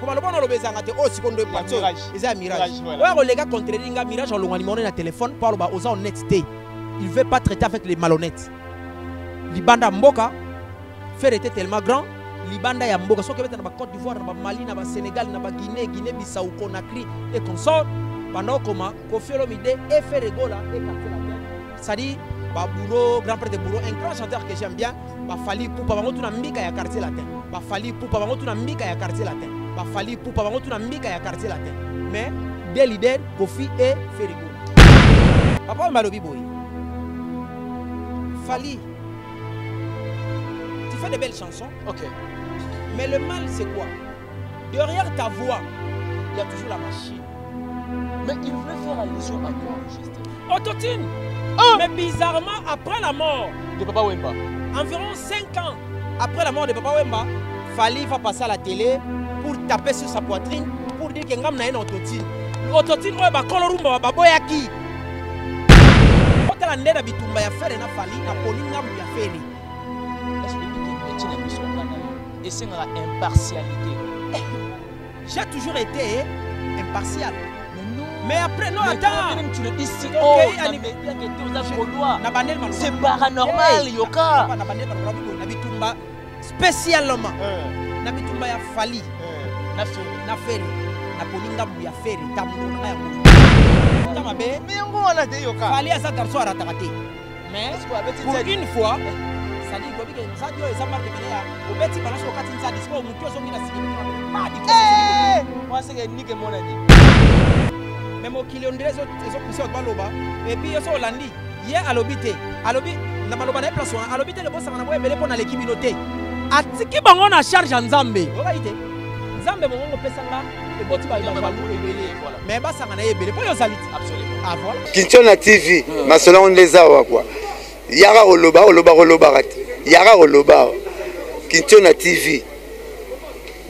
Comment le bon le bezanga te oh seconde de plateau. Ils ont mirage. Ouais les gars contredire nga mirage on longani monnaie na téléphone parle ba aux honnêteté. Il veut pas traiter avec les malhonnêtes. Libanda mboka faire était tellement grand. Libanda ya mboka so que na ba Côte d'Ivoire na ba Mali na ba Sénégal na ba Guinée Bissau Conakry et consort pendant comment Koffi Olomide et Ferregola et ça dit ba boulot grand prêtre de boulot un grand chanteur que j'aime bien ba Fally Ipupa bango tuna mbika ya quartier latin ba Fally Ipupa bango tuna mbika ya quartier latin ba Fally Ipupa bango tuna mbika ya quartier latin mais des leaders Koffi et Ferregola papa malobi boy Fally tu fais de belles chansons ok mais le mal c'est quoi derrière ta voix il y a toujours la machine mais il voulait faire allusion à quoi juste autotune. Mais bizarrement, après la mort de Papa Wemba, environ 5 ans après la mort de Papa Wemba, Fally va passer à la télé pour taper sur sa poitrine pour dire qu'il y a une autotune. L'autotune, il y a un colorumba, il y a qui quand la nez d'Abitumba ya faire na Fally, na polingam ya faire. Est-ce que tu as besoin et c'est une impartialité? J'ai toujours été impartial. Mais après, non, attends. Tu le dis si haut, c'est paranormal, Yoka. Nabitumba spécialement. Nabitumba ya Fally. Na Ferry. Na polinga ya Ferry. Tamuna ya Moussa. Tamabe. Mais on a dit Yoka. Fally a sa garçon à ratakate. Mais pour une fois, ça dit que ça dit que ça marque bien. Au petit balance au katin ça dispo au mutuo zongi na signé. Moi c'est que ni que mon a dit. Même au kilondré ils ont poussé au baloba et puis ils sont hollandi hier à l'obité na baloba na place à l'obité le boss na boye belé pour na l'équipe noté atiki bango na charge nzambe obaite nzambe mongo pesanga et boti ba balu ebelé voilà mais ba sanga na ebelé pour yo salite absolument ah voilà Kinshona TV masolo on les awa quoi yara oloba rat yara oloba Kinshona TV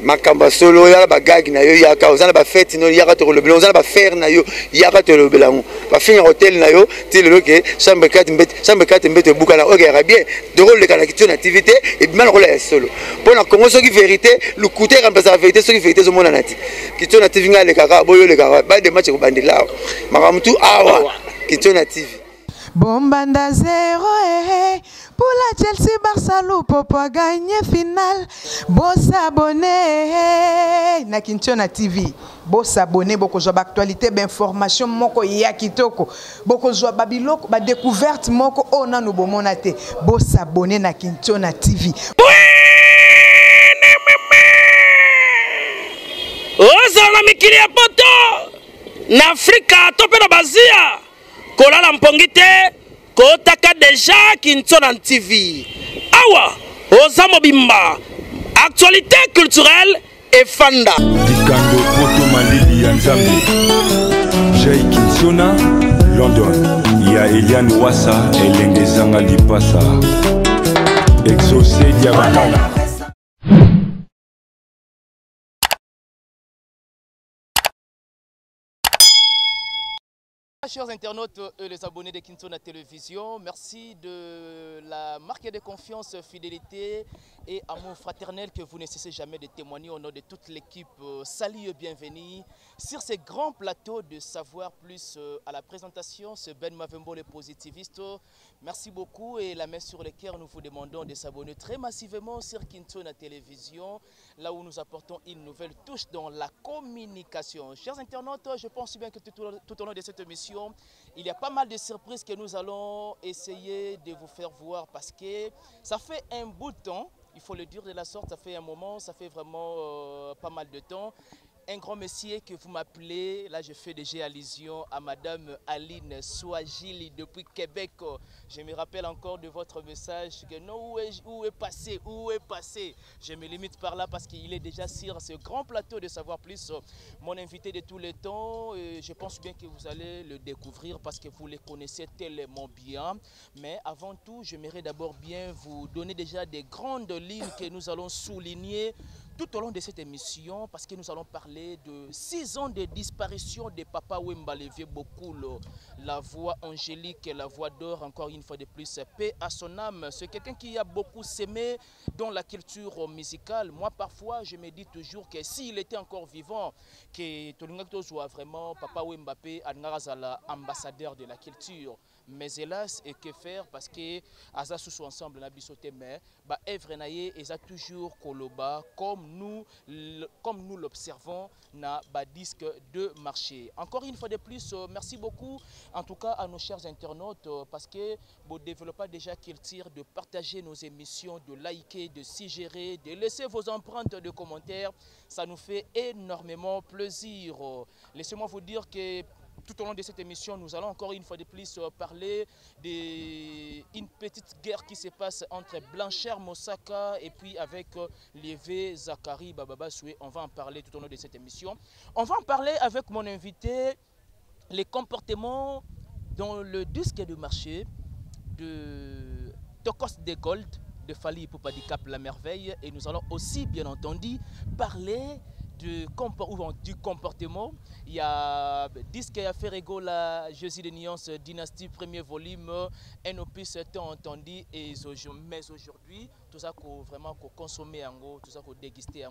makamba solo yala bagagi na yo yaka ozana ba fête no yaka to lobela ozana ba faire na yo yaka to lobela ngo ba finir hôtel na yo ti le ke chambre 4 mbete buka na oka bien de rôle le kana Kinshona TV et bien rôle ya solo pour na Congo soki vérité le côté remplacer la vérité soki vérité zo mona nati Kinshona TV nga le kaka boyo le kaka ba de match ko bandela makamtu awa Kinshona TV Bombanda 0 pour la Chelsea Barcelone pour gagner finale. Bon s'abonner na Kinshona TV. Bon s'abonner boko joa actualité d'information moko ya kitoko. Boko joa babiloko ba découverte moko ona no bomona te. Bon s'abonner na Kinshona TV. Ozala mikili ya poto na Afrika tope na bazia. Kolala mpongite kotaka déjà Kinshona TV. Awa Ozamo Bimba. Actualité culturelle et fanda. Dikando Poto Malili Yanzambi. Jay Kinshona London. Ya Eliane Wassa Elenge Zanga Lipasa. Exaucé Diabakala. Chers internautes et les abonnés de Kinshona Télévision, merci de la marque de confiance, fidélité et amour fraternel que vous ne cessez jamais de témoigner au nom de toute l'équipe. Salut et bienvenue sur ce grand plateau de Savoir Plus. À la présentation, c'est Ben Mavembo, le positiviste. Merci beaucoup et la main sur le cœur, nous vous demandons de s'abonner très massivement sur Kinshona Télévision, là où nous apportons une nouvelle touche dans la communication. Chers internautes, je pense bien que tout au long de cette émission, il y a pas mal de surprises que nous allons essayer de vous faire voir parce que ça fait un bout de temps, il faut le dire de la sorte, ça fait un moment, ça fait vraiment pas mal de temps. Un grand monsieur que vous m'appelez, là je fais déjà allusion à Madame Aline Swahili depuis Québec. Je me rappelle encore de votre message que non, où est passé. Je me limite par là parce qu'il est déjà sur ce grand plateau de Savoir Plus, mon invité de tous les temps. Et je pense bien que vous allez le découvrir parce que vous le connaissez tellement bien. Mais avant tout, j'aimerais d'abord bien vous donner déjà des grandes lignes que nous allons souligner tout au long de cette émission, parce que nous allons parler de 6 ans de disparition de Papa Wemba, le vieux Bokoulou, la voix angélique, la voix d'or, encore une fois de plus, paix à son âme. C'est quelqu'un qui a beaucoup s'aimé dans la culture musicale. Moi, parfois, je me dis toujours que s'il était encore vivant, que Tolingakto soit vraiment Papa Wemba, ambassadeur de la culture. Mais hélas, et que faire parce que Aza sous ensemble na bisoté mais ba œuvre naie et toujours koloba comme nous l'observons na ba disque de marché. Encore une fois de plus, merci beaucoup en tout cas à nos chers internautes parce que vous développez déjà culture de partager nos émissions, de liker, de suggérer, de laisser vos empreintes de commentaires, ça nous fait énormément plaisir. Laissez-moi vous dire que tout au long de cette émission, nous allons encore une fois de plus parler d'une petite guerre qui se passe entre Blanchard Mosaka et puis avec Liévé Zakari Bababa Soué. On va en parler tout au long de cette émission. On va en parler avec mon invité, les comportements dans le disque de marché de Tokos de Gold, de Fali Poupadikap La Merveille. Et nous allons aussi, bien entendu, parler du comportement. Il y a disque à Ferrego, la Jésus de Nuance Dynastie, premier volume, un opus tant entendu, mais aujourd'hui, tout ça qu'on vraiment consommer tout ça qu'on déguster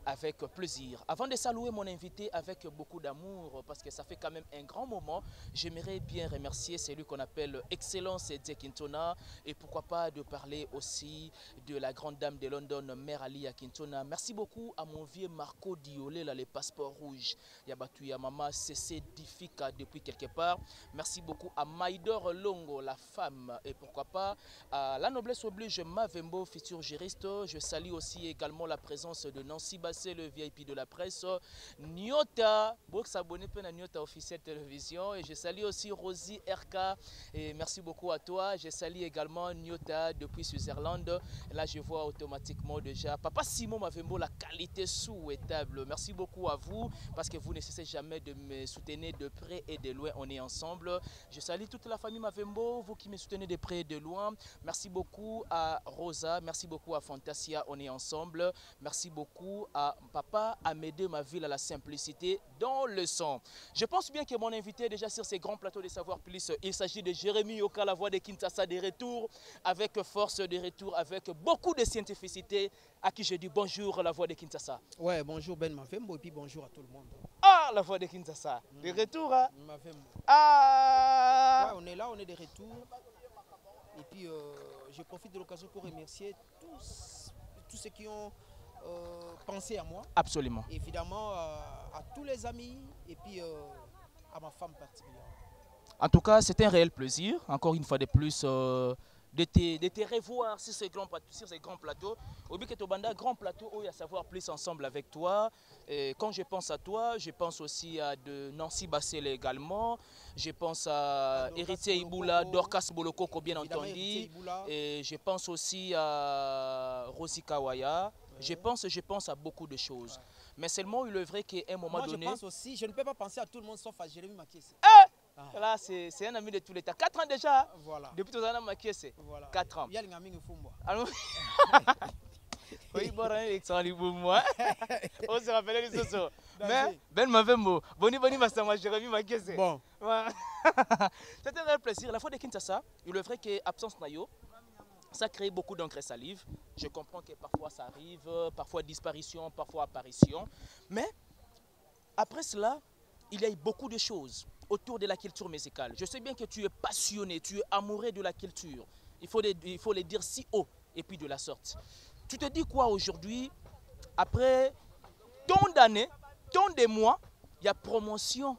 avec plaisir. Avant de saluer mon invité avec beaucoup d'amour, parce que ça fait quand même un grand moment, j'aimerais bien remercier celui qu'on appelle Excellence Kintona, et pourquoi pas de parler aussi de la grande dame de London, Mère Ali Kintona. Merci beaucoup à mon vieux Marco Diolé, là, les passeports rouges. Il y a battu ya maman CC Difika depuis quelque part. Merci beaucoup à Maïdor Longo, la femme, et pourquoi pas à la noblesse oblige Mavembo, futur juriste. Je salue aussi également la présence de Nancy Bassé, le VIP de la presse, Nyota, pour s'abonner à Nyota officielle télévision, et je salue aussi Rosie RK, et merci beaucoup à toi. Je salue également Nyota depuis Switzerland. Là je vois automatiquement déjà Papa Simon Mavembo, la qualité souhaitable. Merci beaucoup à vous parce que vous ne cessez jamais de me soutenir de près et de loin. On est ensemble. Je salue toute la famille Mavembo, vous qui me soutenez de près et de loin. Merci beaucoup à Rosa, merci beaucoup à Fantasia, on est ensemble. Merci beaucoup à Papa Amédée, ma ville à la simplicité dans le son. Je pense bien que mon invité est déjà sur ces grands plateaux de Savoir Plus. Il s'agit de Jérémy Yoka, la voix de Kinshasa, de retour avec force, de retour avec beaucoup de scientificité, à qui je dis bonjour, la voix de Kinshasa. Ouais, bonjour Ben Mavembo et puis bonjour à tout le monde. Ah, la voix de Kinshasa. De retour, hein? Mavembo. Ah, ouais, on est là, on est de retour. Et puis, je profite de l'occasion pour remercier tous ceux qui ont pensé à moi. Absolument. Évidemment, à tous les amis et puis à ma femme particulièrement. En tout cas, c'était un réel plaisir, encore une fois de plus, de te revoir sur ces grands plateaux. Au but que tu as un grand plateau, où il y a Savoir Plus ensemble avec toi. Et quand je pense à toi, je pense aussi à de Nancy Bassel également. Je pense à Héritier Iboula, Dorcas Bolokoko, bien entendu. Et je pense aussi à Rosie Kawaya. Je pense à beaucoup de choses. Ouais. Mais seulement, il est vrai qu'à un moment donné... je pense aussi, je ne peux pas penser à tout le monde sauf à Jérémy Makiese. Là, c'est un ami de tous les temps. 4 ans déjà. Voilà. Depuis tout à Makiese. Voilà. 4 ans. Il y a les amis qui font moi. Oui, bon, moi. On se rappelle les autres. Mais, Ben Mavembo, Boni Massama, Jérémy Makiese. Bon. C'était un réel plaisir. La fois de Kinshasa, il est vrai qu'absence Nayo, ça crée beaucoup d'encre salive. Je comprends que parfois ça arrive, parfois disparition, parfois apparition. Mais, après cela, il y a eu beaucoup de choses autour de la culture musicale. Je sais bien que tu es passionné, tu es amoureux de la culture. Il faut le dire si haut et puis de la sorte. Tu te dis quoi aujourd'hui, après tant d'années, tant de mois, il y a promotion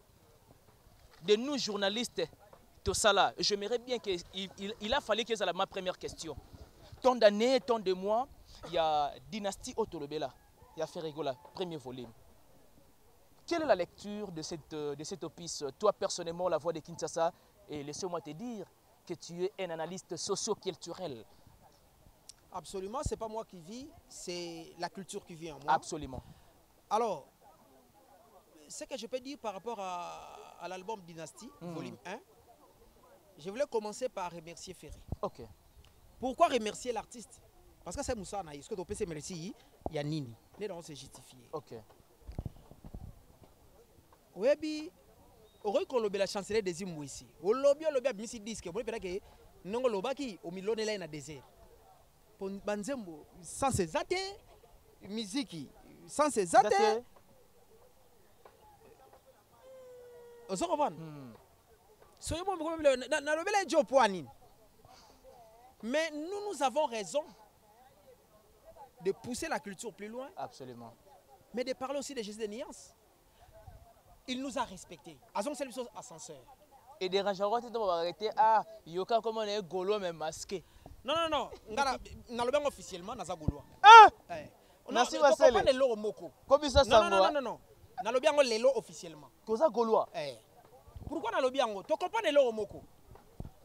de nous journalistes, tout ça là. J'aimerais bien qu'il a fallu que ça soit ma première question. Tant d'années, tant de mois, il y a Dynastie Otolobela, il y a Ferregola, premier volume. Quelle est la lecture de cet opus, toi personnellement, la voix de Kinshasa? Et laissez-moi te dire que tu es un analyste socio-culturel. Absolument, ce n'est pas moi qui vis, c'est la culture qui vit en moi. Absolument. Alors, ce que je peux dire par rapport à l'album Dynastie, volume 1, je voulais commencer par remercier Ferré. Ok. Pourquoi remercier l'artiste? Parce que c'est Moussa Naïs, que tu peux remercier Yanini. nde nango se justifie. Ok. Oyebi okoki kolobela chancelier des Mbwisi. Olobi abimisi disque omoni penake ndongo lobaki omilonela ye na désert. Po banzembo sans eza te miziki sans eza te. Ozo comprendre? Soyez bon nalobela jo poani. Mais nous avons raison de pousser la culture plus loin. Absolument. Mais de parler aussi de Jésus de nuances. Il nous a respectés. Azong c'est le ascenseur. Et des rangeurs qui ont arrêté à Yoka comme on est gaulois mais masqué. Non. Nalobeng officiellement naza gaulois. Ah! Merci Marcel. Pas lelo moko. Comme ça ça. Non. Nalobeng lelo officiellement. Koza gaulois. Pourquoi nalobeng to comprendre lelo moko?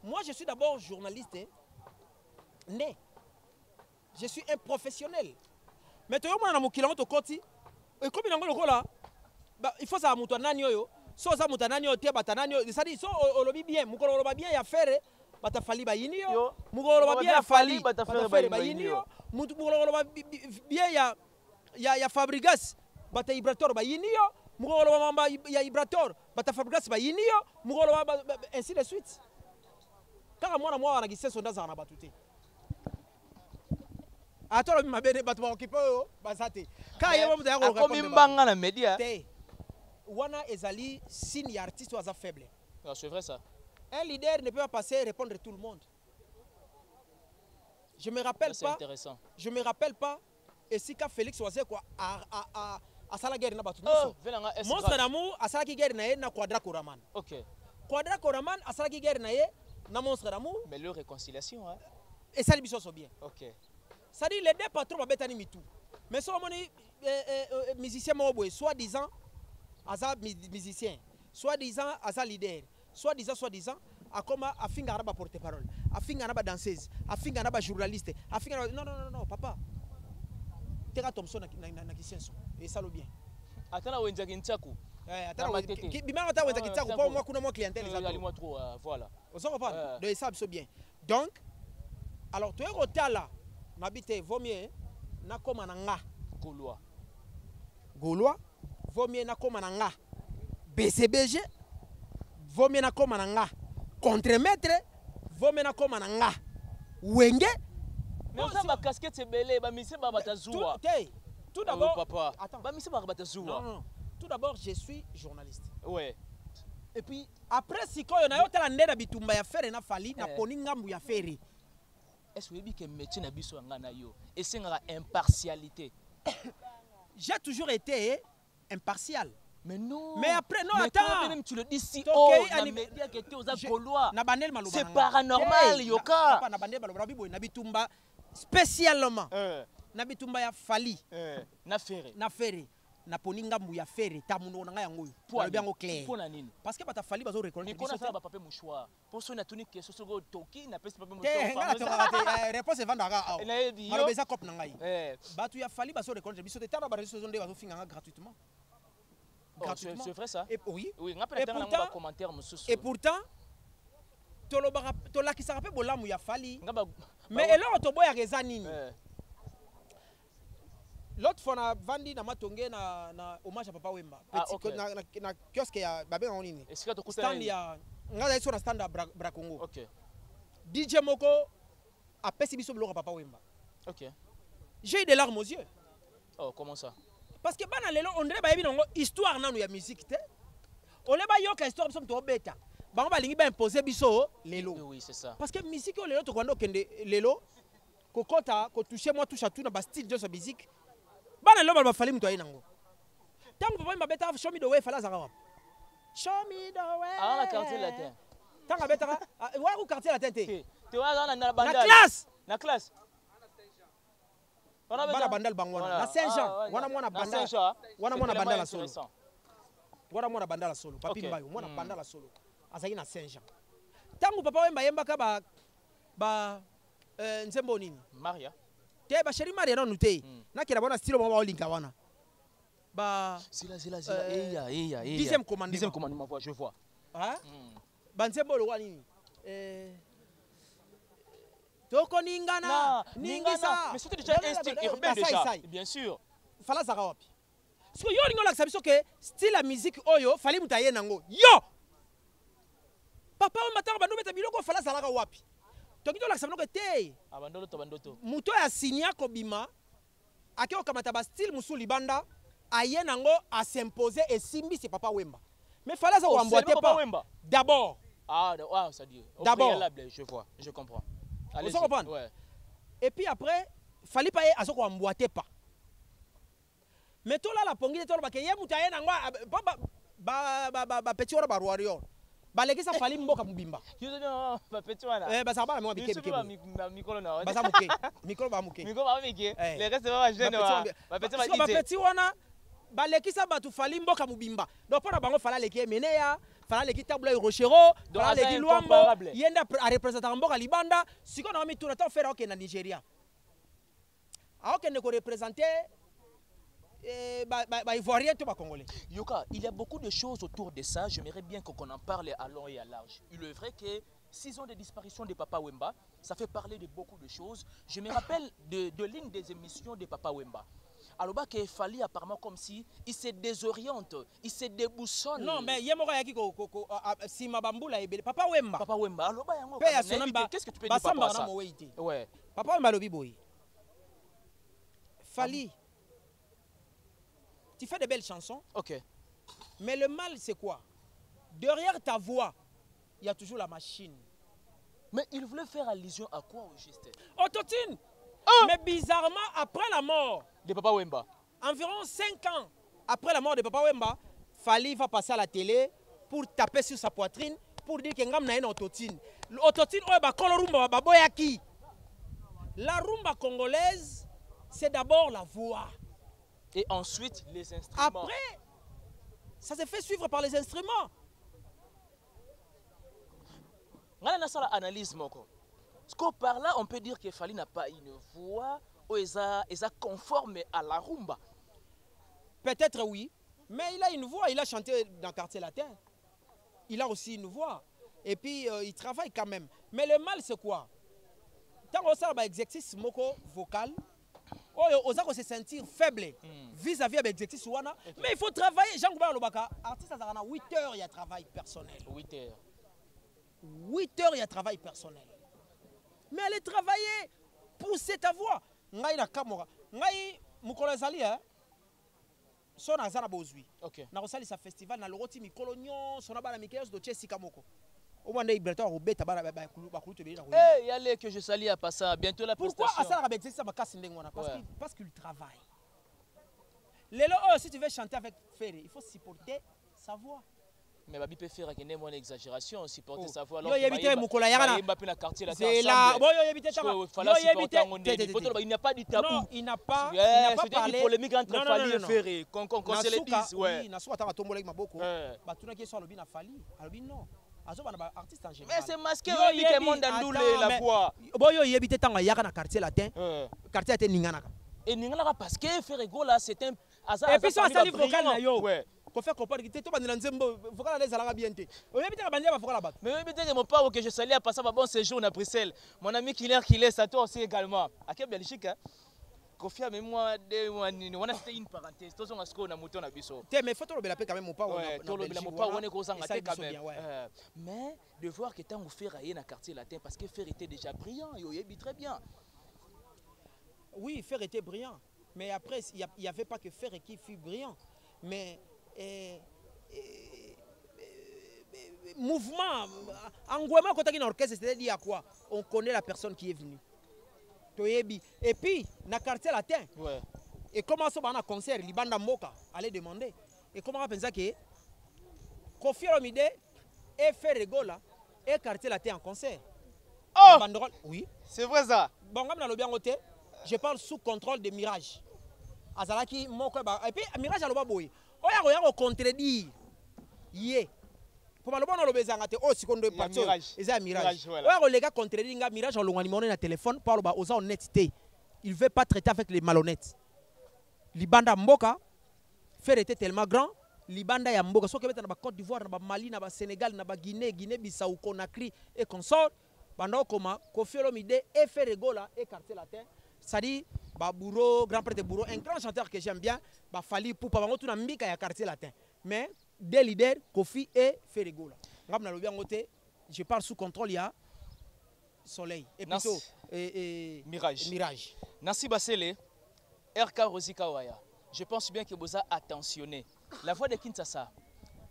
Moi je suis d'abord journaliste né. Je suis un professionnel. Mais tu as un mokilano to koti. Et comme il y a il faut ça muto nani yo. So ça muto nani yo te batanani yo. Ça dit so olobi bien, mukolo oloba bien ya faire bata fali ba yini yo. Mukolo oloba bien ya fali bata faire ba yini yo. Mukolo oloba bien ya Fabregas bata Ibrator ba yini yo. Mukolo oloba ya Ibrator bata Fabregas ba yini yo. Mukolo oloba ainsi de suite. Car moi wana gise sonda za na batute. Attends, je vais vous occuper. Comme il banga na média. Wana ezali signe artiste ou faible. C'est vrai ça. Un leader ne peut pas passer et répondre à tout le monde. Je me rappelle pas. C'est intéressant. Je me rappelle pas. Et si Félix Oazé quoi à sala guerre na batu. Monstre d'amour à sala guerre na na Quadra Koraman. OK. Quadra Koraman à sala guerre na Monstre d'amour. Mais leur réconciliation hein. Et ça les sont bien. OK. Ça dit les deux patrons va betani mitou. Mais soit mon musicien moboé soi-disant asa musicien, soi-disant asa leader, soi-disant a comme a finga na porte-parole, a finga na danseuse, a finga na journaliste, a finga non papa. Tera Thompson na kisenso et ça le bien. Atala wenza kintaku. Atala bimanga ta wenza kintaku pour moi kuna moi clientèle ça. Moi trop voilà. On s'en reparle. De ça c'est bien. Donc alors tu es au tala n'habite vaut mieux na koma na nga Gaulois vaut mieux na koma na nga BCBG vaut mieux na koma na nga contre-maître vaut mieux na koma na nga Wenge mais ça ba casquette c'est belé ba mise ba batazoua tout d'abord papa attends ba mise ba batazoua non tout d'abord je suis journaliste ouais et puis après sikoyo na yo tala ndena bitumba ya fere na fali na poni ngambu ya fere. Est-ce que vous métier na biso ngana yo et c'est une impartialité. J'ai toujours été impartial. Mais non. Mais après non attends. Même tu le dis si haut na média que tu aux Gaulois. C'est paranormal yoka. Papa na bandel maloba bibo na bitumba spécialement. Na bitumba ya fali. Na fere. Na poni ngambu ya fere tamuno na yango pour bien au clair. Pour nini? Parce que bata fali bazo reconnaître biso ça ba papa mouchoir. Pour ça na tuni question sur toki na pesi papa mouchoir. Réponse vendaka. Alors beza cop na ngai. Batu ya fali bazo reconnaître biso te tana ba réseaux sociaux bazo finga gratuitement. C'est vrai ça? Et oui. Oui, ngapela tanga na commentaire mususu. Et pourtant to la kisaka pe bolamu ya fali. Mais elo to boya reza nini? L'autre fois na vandi na matonge na hommage à Papa Wemba. Petit na kiosque ya babe na nini. Stand ya ngaza iso na stand à Bra Congo. OK. DJ Moko a pesi biso bloko Papa Wemba. OK. J'ai eu des larmes aux yeux. Oh, comment ça? Parce que bana lelo on dirait ba yebi nango histoire nanu ya musique te. On le ba yoka histoire biso to beta. Bango ba lingi ba imposer biso lelo. Oui, c'est ça. Parce que musique o lelo to kwando kende lelo kokota ko toucher moi touche à tout na ba style de sa musique. Bana lelo ba fali mto ayinango. Tango papa mba beta show me the way fala zaka wap. Show me the way. Ah la quartier latin. Tango beta wa ku quartier latin te. Te wa na bandal. Na classe. Na classe. Bana bandal bangwana na Saint-Jean wana mwana bandal wana mwana bandal la solo wana mwana bandal la solo papi mbayo mwana bandal la solo azaki na Saint-Jean tangu papa wemba yembaka ba nzembo nini Maria te ba chérie Maria non nuté na kira bona style mo ba olinka wana ba zila eya dixième commandement je vois hein ba nzembo lo nini Toko ningana, ningisa. Mais c'était déjà un style urbain déjà. Bien sûr. fala zaka wapi siko yo lingo la sabiso que style la musique oyo fali mutaye nango yo papa o matanga bandu beta biloko fala zalaka wapi tokito la sabino que te abandolo to bandoto muto ya signa ko bima ake okamata ba style musuli banda aye nango a s'imposer et simbi c'est papa Wemba mais fala za wamboite pas d'abord ça dit d'abord je vois je comprends allez vous comprenez ouais et puis après fali pas azoko wamboite pas mais toi là la pongi to ba ke ye mutaye nango ba petit ora ba roario baleki sa fali mboka mubimba ba petit wana ba sa ba mo bike mikolo na ba sa muke mikolo ba muke les restes ba jeune ba petit ba petit wana baleki sa ba tu fali mboka mubimba donc pour bango fala leki meneya fala leki tableau rochero fala leki luambo yenda a représenter mboka libanda siko na mi tourna ta faire OK na Nigeria OK ne ko représenter Ivoirien tout congolais. Yoka, il y a beaucoup de choses autour de ça. J'aimerais bien qu'on en parle à long et à large. Il est vrai que 6 ans de disparition de Papa Wemba, ça fait parler de beaucoup de choses. Je me rappelle de l'une des émissions de Papa Wemba. Alors bah qu'il fallait apparemment comme si il se désoriente, il se déboussole. Non mais yemora yaki ko si mabambula ebele Papa Wemba. Papa Wemba. Alors bah yango. Qu'est-ce que tu peux dire par ça? Ouais. Papa Wemba lobi boy. Fali. Tu fais de belles chansons. Ok. Mais le mal, c'est quoi? Derrière ta voix, il y a toujours la machine. Mais il voulait faire allusion à quoi au juste? Autotune. Mais bizarrement, après la mort de Papa Wemba, environ 5 ans après la mort de Papa Wemba, Fali va passer à la télé pour taper sur sa poitrine pour dire qu'il y a une autotune. L'autotune, la rumba congolaise, c'est d'abord la voix. Et ensuite, les instruments. Après, ça se fait suivre par les instruments. On a une analyse. Par là, on peut dire que Fali n'a pas une voix ou est conforme à la rumba. Peut-être oui, mais il a une voix. Il a chanté dans le quartier latin. Il a aussi une voix. Et puis, il travaille quand même. Mais le mal, c'est quoi? Tant qu'on a un exercice vocal, on se sentir faible vis-à-vis de l'exercice. Mais il faut travailler. Jean-Goubert Lobaka, artiste à 8 heures, il y a travail personnel. 8 heures. 8 heures, il y a travail personnel. Mais allez travailler, pousser ta voix. Ngai na kamora. Ngai mukolo zali son azana bozui. OK. Na rosali sa festival na loroti mikolo nyon sona bana mikelo do chesi kamoko. Au moins des ibreto robeta bana ba kuluto be na. Eh, yale que je salue à passer bientôt la prestation. Pourquoi asala ka exercice ba kasi ndengwana parce qu'il travaille. Lelo si tu veux chanter avec Ferry, il faut supporter sa voix. Mais Babi peut faire une bonne exagération, supporter sa voix. Yo éviter mukola yana. C'est là. Bon yo éviter ça. Il n'y a pas du tabou. Non, il n'a pas parlé polémique entre Fali et Ferry. Qu'on se le dise, ouais. Na so ata tombola ki maboko. Ba tuna ki so alobi na Fali. Alobi non. Azo bana ba artiste en général. Mais c'est masqué oui que monde andoule la voix. Bon yo éviter tanga yaka na quartier latin. Quartier latin ninganaka. Et ninganaka parce que Ferry là c'est un et puis ça livre vocal na yo. Ouais. Qu'on fait comprendre que tout bandela nzembo vocal les alanga bien té. Oyebita bandia ba vocal là-bas. Mais oyebita que mon père que je salue à passer un bon séjour à Bruxelles. Mon ami Killer ça toi aussi également. À quel Belgique hein. Confia mais moi de on a fait une parenthèse. Tous on a ce qu'on a monté na biso. Té mais faut to lobela quand même mon pas on a to lobela mon pas on est ko sanga té quand même. Mais de voir que tant on fait rayer na quartier latin parce que Fer était déjà brillant, il oyebi très bien. Oui, Fer était brillant. Mais après, il n'y avait pas que Fer qui fut brillant. Mais mouvement, engouement quand on a un orchestre, c'est-à-dire quoi? On connaît la personne qui est venue. Et puis, dans le quartier latin, et comment ça va un concert, les bandes Moka allaient demander. Et comment on pense que Kofi Olomide et Fer Regola et quartier latin en concert. Oh! Oui. C'est vrai ça. Bon, comme dans le bien côté, je parle sous contrôle de Mirage. Azalaki moko et puis Mirage aloba boy. Oya contredire. Yé. Pour maloba no lobezanga te o sikondo parti. Eza Mirage. Oya ko lega contredire nga Mirage olongani monné na téléphone par ba oza honnêteté. Il veut pas traiter avec les malhonnêtes. Libanda mboka Fer était tellement grand, libanda ya mboka so kebeta na ba Côte d'Ivoire na ba Mali na ba Sénégal na ba Guinée Bissau Conakry et consort. Pendant comment Kofi Olomide et Fer Regola et quartier latin. Ça dit Bourreau, grand prêtre Bourreau, un grand chanteur que j'aime bien, Fali Poupa, bango tout na mbika ya quartier latin. Mais des leaders, Kofi et Ferrego là. Je parle sous contrôle, il y a Soleil et plutôt Mirage. Nancy Basele, RK Rosika-Waya. Je pense bien que vous avez attentionné. La voix de Kinshasa,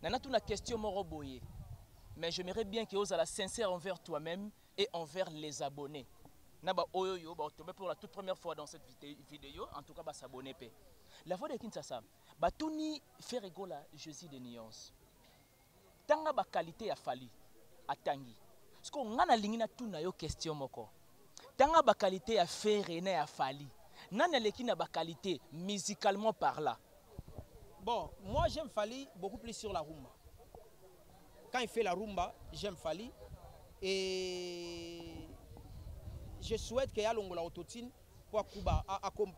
nana toute la question moroboye. Mais j'aimerais bien que vous soyez sincère envers toi-même et envers les abonnés. Naba oyoyo ba tomber pour la toute première fois dans cette vidéo, en tout cas ba s'abonner pe. La voix de Kinshasa, ba tuni Ferrego la Jésus de nuances. Tanga ba qualité ya Fali atangi. Parce qu'on ngana lingina tuna yo question moko. Tanga ba qualité ya Ferrena ya Fali. Nana leki na ba qualité musicalement parlant. Bon, moi j'aime Fali beaucoup plus sur la rumba. Quand il fait la rumba, j'aime Fali et je souhaite qu'il y ait l'ongola autotine pour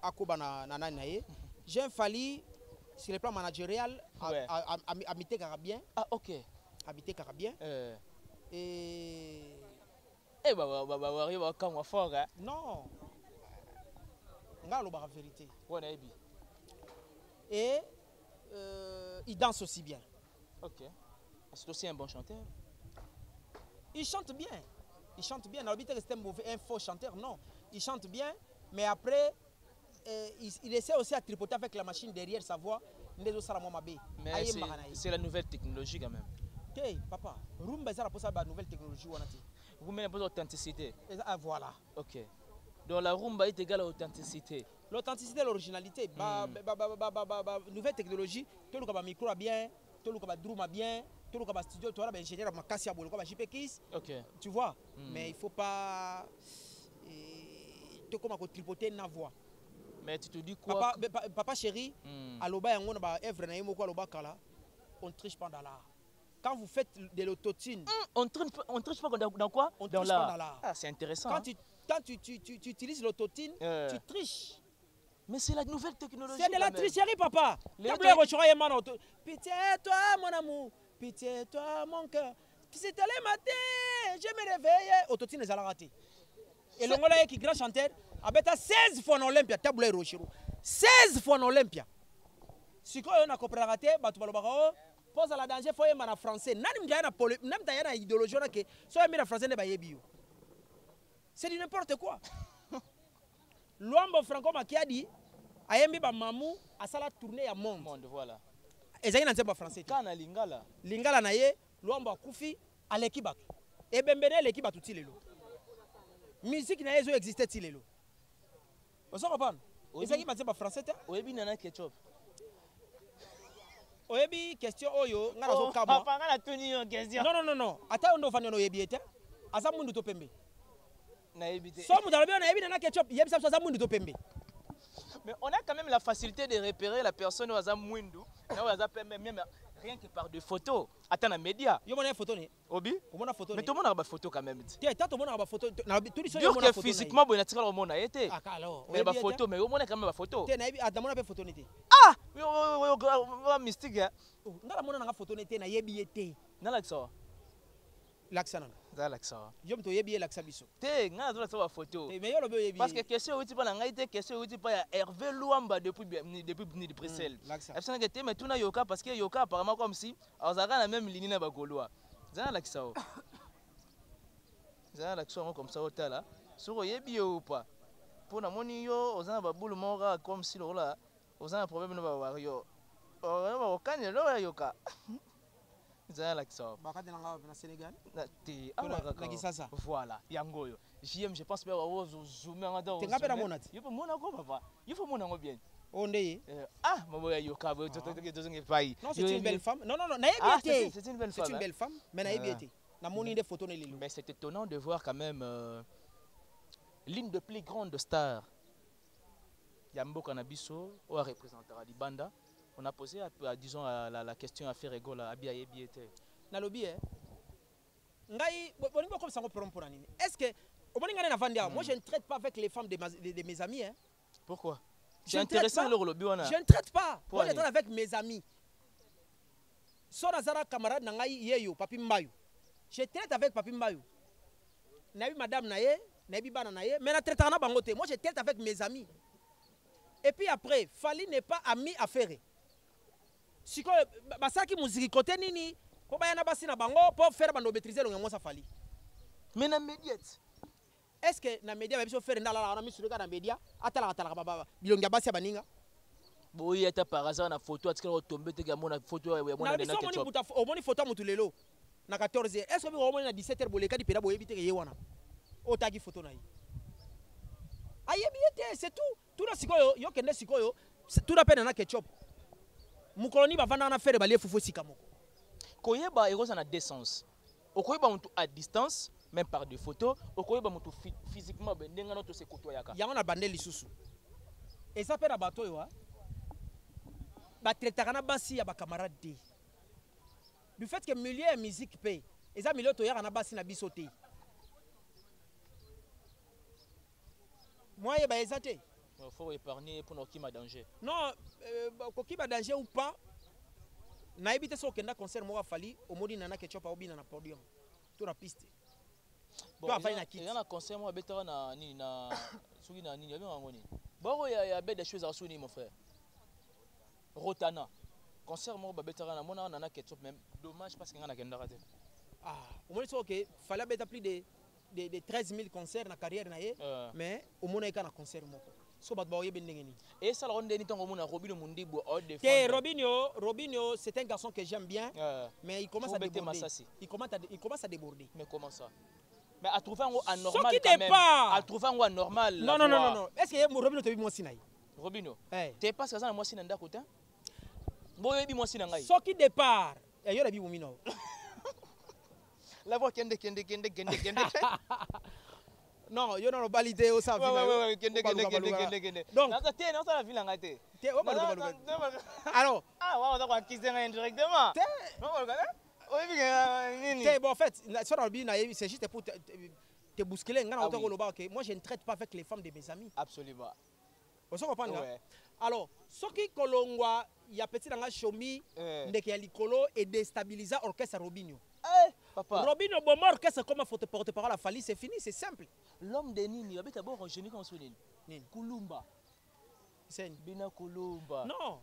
Akoba na naye. J'aime Fali sur le plan managérial, habiter carabien. Ah ok. Habiter carabien. Et quand on fort hein. Non. Nga lo ba vérité. Et il danse aussi bien. Ok. C'est aussi un bon chanteur. Il chante bien. Il chante bien. N'habite que c'est un faux chanteur, non. Il chante bien, mais après, il essaie aussi à tripoter avec la machine derrière sa voix. Mais c'est la nouvelle technologie quand même. Ok, papa. Rumba, c'est la nouvelle technologie. Vous mettez pas d'authenticité. Ah, voilà. Ok. Donc la rumba est égale à l'authenticité. L'authenticité et l'originalité. Nouvelle technologie, tout le micro bien, tout le drum bien. Tout le studio, tu vois, l'ingénieur ma casse à boulot, comme JPKIS. Ok. Tu vois, mais il faut pas te comme à tripoter na voix. Mais tu te dis quoi? Papa chéri, à l'oba on a œuvre na yemo quoi l'oba kala, on triche pas dans l'art. Quand vous faites de l'autotune, on triche pas dans quoi? Dans l'art. Ah, c'est intéressant. Quand tu utilises l'autotune, tu triches. Mais c'est la nouvelle technologie. C'est de la tricherie, papa. Pitié, toi, mon amour. Pitié, toi, mon cœur. C'était le matin, je me réveillais. Autotune les a raté. Et le Ngolais qui est grand chanteur, a 16 fois en Olympia. 16 fois en Olympia. Si on a compris raté, tu vas le voir. Pose à la danger, il faut y en français. Même dans l'idéologie, si on a français, c'est du n'importe quoi. Luambo Franco Makiadi a yembi ba mamou a sala tourner à monde. Voilà. Et ça y est français. Kana lingala. Lingala na ye Luambo akufi a l'équipe. Et bembene l'équipe tout tilelo. Musique na yezo existait tilelo. On s'en comprend. Et ça y est français ta. Oyebi nana ketchup. Oyebi question oyo ngala zo kama. Papa ngala tuni en question. Non. Ata ondo fanya no yebi eta. Asa mundu to pembe. Na yebite. So mu dalabio na yebi nana ketchup yebi sa asa mundu to pembe. Mais on a quand même la facilité de repérer la personne au hasard Mwindu, même rien que par des photos. Attends, les médias. Yo mona photo ne. Obi? Mais tout le monde a des photos quand même. Tu as tout le monde a des photos. Dire que physiquement, bon, naturellement, on a été. Mais des photos, mais au moins quand même des photos. Tu as demandé des photos n'était. Ah! Oui, mystique. Ndala mona nga photo n'était na yebi été. Na l'accent. L'accent. Za l'accent. Yo mto yebi l'accent biso. Te, nga na l'accent photo. Mais yo lo be yebi. Parce que question uti pa na nga été question uti pa ya Hervé Luamba depuis de Bruxelles. L'accent que te mais tout na yoka parce que yoka apparemment comme si azaka la même ligne na ba Gaulois. Za l'accent. Za l'accent comme ça otala. Soko yebi ou pas. Pour na moni yo ozana ba boule mora comme si là ozana problème na ba wario. O kanye lo yoka. Voilà, Yangoyo. JM, je pense que zoomer en dehors. Il faut mon bien. On est. Ah, maman Yoka, non, c'est une belle femme. Non, c'est une belle femme. C'est une belle femme, mais mais c'est étonnant de voir quand même l'une des plus grandes stars. Yambo Kanabiso, ou représentera Libanda. On a posé, disons, la question à Ferrego, à Biayebi. Nalobi, est-ce que moi je ne traite pas avec les femmes de mes amis. Pourquoi? C'est intéressant le lobby. Je ne traite pas. Moi je traite avec mes amis. Sonazara camarade Nangai Yeyo, Papi Mbayu. Je traite avec Papi Mbayu. Nabi Madame Naye, Nabi Bana Naye, mais je traite avec mes amis. Et puis après, Fali n'est pas ami à faire. Si basaki musique côté nini, pour bayana basi na bango pour faire bando maîtriser le ngamo sa Fali. Mais na médiate. Est-ce que na média va faire ndala na misu na média atala baba bilonga basi baninga. Boyi ata par hasard na photo atikala tomber te ga mona photo ya mona na ketchup. Au moni photo mutu lelo na 14h. Est-ce que vous moni na 17h boleka di peda boyebi te ye wana. Otagi photo na yi. Ayebi ete c'est tout. Tout na sikoyo yo kende sikoyo tout na pena na ketchup. Mukoloni ba vanda na faire balie fufu sikamoko. Koyeba erosa na deux sens. Okoyeba mutu à distance même par des photos, okoyeba mutu physiquement bendenga no to se kotoyaka. Yango na bande lisusu. Et ça pena bato yo ha. Ba traitaka na basi ya ba camarade de. Du fait que milieu et musique paye. Et ça milieu to yaka na basi na biso te. Moi, il faut épargner pour nos qui m'a danger. Non, qui m'a danger ou pas, na évité ce qu'on a concert moi Fali au modi nana ketchup au bin na podium. Tout la piste. Bon, il y a un concert moi better na ni na sugi na ni bien ngoni. Bon, il y a des choses à souligner mon frère. Rotana. Concert moi better na mona nana ketchup même dommage parce qu'il y a kenda raté. Ah, au moins c'est OK, fallait better plus de 13 000 concerts dans la carrière mais au moins il y a un concert so bat ba oyebe ndengeni et ça ronde ni tango mona Robinho Mundibo au défend Robinho c'est un garçon que j'aime bien mais il commence à déborder il commence à déborder. Mais comment ça? Mais à trouver un anormal quand même. À trouver un anormal. Non. Est-ce que Robinho te bi moi sinai? Robinho. Tu passes ça moi sinan da kota? Boyebi moi sinan ngai. So qui départ et yo la bi mumino. La voix kende. Non, yo non validé au ça. Ouais, kende. Donc, non ça la ville en gâté. Alors, on va acquiser indirectement. Bon, en fait, c'est juste pour te bousculer. Moi, je ne traite pas avec les femmes de mes amis. Absolument. Vous comprenez? Alors, ce qui kolongwa, il y a petit dans la chomi, ndeke ya likolo et déstabiliser orchestre Robinho. Papa. Robinho bon orchestre comme porte-parole à Fali, c'est fini, c'est simple. L'homme de Nini, il a d'abord un génie comme Nini. Kulumba. C'est Bina Kulumba. Non.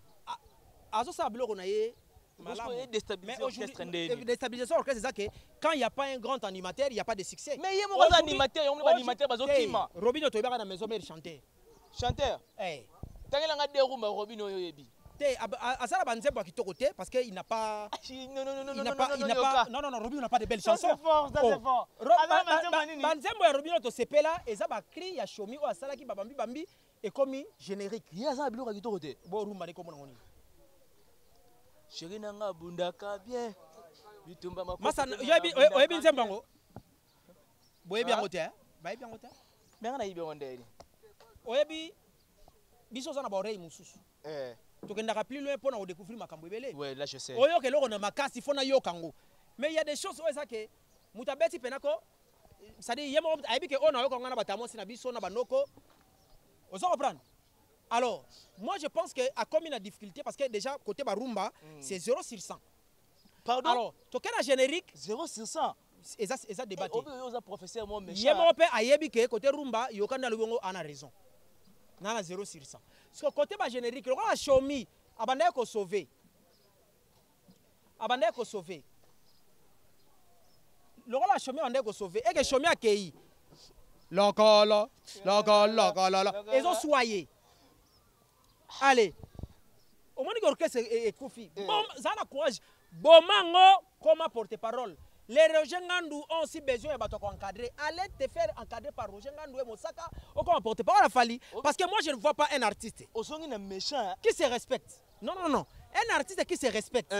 Azo ça bloque na ye. Mais déstabilisation orchestre, c'est ça que quand il n'y a pas un grand animateur, il n'y a pas de succès. Mais il y a un animateur, il y a un animateur bazo kima. Robinho to ba na maison mère chanter. Chanteur. Tangela nga derumba Robinho yoyebi. Asala banzembo kitoko te parce qu'il n'a pas non Robinho n'a pas de belles chansons. C'est fort. Banzembo ya Robinho to sepela eza ba cri ya shomi o asala ki bambi et comme générique. Il y a ça biloko kitoko te. Bo rumba ne komona ngoni. Chéri nanga bundaka bien. Bitumba makoko. Masa oyebi nzembango. Boyebi yango te, ba yebi yango te. Mais na yibi ondeli. Oyebi biso sana ba oreille mususu. Tokendaka plus loin pour na découvrir makambo ebele. Ouais, là je sais. Oyo ke loko na makasi fona yo kango. Mais il y a des choses oyo ça que mutabeti penako ça dit yemo ayebi ke ona yo kango na batamosi na biso na banoko. Vous comprenez? Alors, moi je pense que à comme une difficulté parce que déjà côté barumba c'est 0 sur 100. Pardon? Alors, tokena générique 0 sur 100. Et ça débatté. Oyo professeur moi méchant. Yemo pe ayebi ke côté rumba yokanda lubongo ana raison. Nana 0 sur 100. Parce que côté ba générique, le roi Chomi, abandé ko sauver. Le roi Chomi abandé ko sauver. Et que Chomi a kei. Lokolo. Ils ont soyé. Allez. Au moins l'orchestre est Kofi. Bon, ça a courage. Bon mango comme porte-parole. Les Roger Ngandou ont aussi besoin de encadrer. Allez te faire encadrer par Roger Ngandou et Mosaka. Au comme porte-parole à Fali. Parce que moi je ne vois pas un artiste qui se respecte. Non. Un artiste qui se respecte.